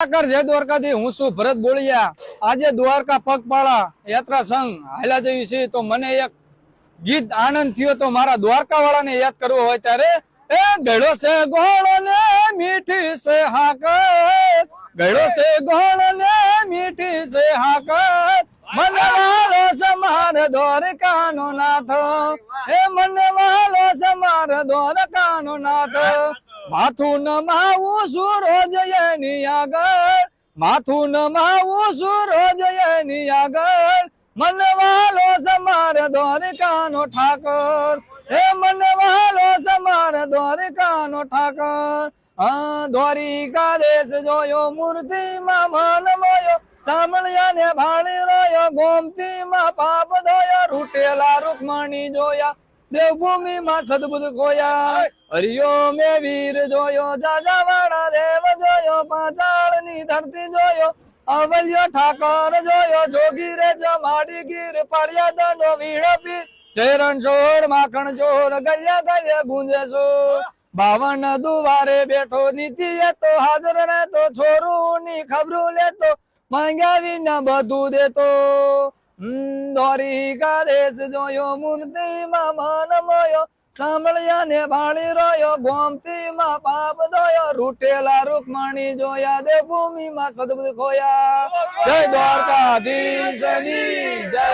જય દ્વારકાથી હું છું ભરત બોળિયા। આજે દ્વારકા પગપાળા યાત્રા સંઘ હાલ્યા જઈ છે તો મને એક ગીત આનંદ થયો તો મારા દ્વારકા વાળાને યાદ કરવો હોય ત્યારે એ ગળો છે ગોળ ને મીઠી છે હાકર, ગળો છે ગોળ ને મીઠી છે હાકર, મને વાલો સમાર દ્વારકાનો નાથ, એ મને વાલો સમાર દ્વારકાનો નાથ। માથું નમાવું છું રોજ એની આગળ, માથું નમાવું છું રોજ એની આગળ, મને વાલો સમાર દ્વારકાનો ઠાકર, હે મને વાલો સમાર દ્વારકાનો ઠાકર। દ્વારિકા દેશ જોયો મૂર્તિમાં મન મોયો, સાંભળ્યા ને ભાળી રહ્યો ગોમતીમાં પાપ ધોયો, રૂટેલા રૂકમણી જોયા દેવભૂમિ માં સદબુદ્ધ ખોયા, હરિયો મેં વીર જોયો જાજાવાળા દેવ જોયો, પાંચાળ ની ધરતી જોયો અવલ્યો ઠાકર જોયો, જોગી રે જમાડી ગીર પાળિયા દંડો વીણપી ચેરણ ચોર માખણ ચોર ગલ્યા ગલ્યા ગુંજે છો। 52 દુવારે બેઠો નીતિ તો હાજર રહેતો, છોરું ની ખબરું લેતો માંગ્યા વિના બધું દેતો। દ્વારિકા દેશ જોયો મૂર્તિમાં મન મોયો, સાંભળ્યા ને ભાળી રહ્યો ગોમતીમાં પાપ ધોયો, રૂટેલા રૂકમણી જોયા દેવભૂમિમાં સદબુદ્ધ ખોયા। જય દ્વારકાધીશની જય।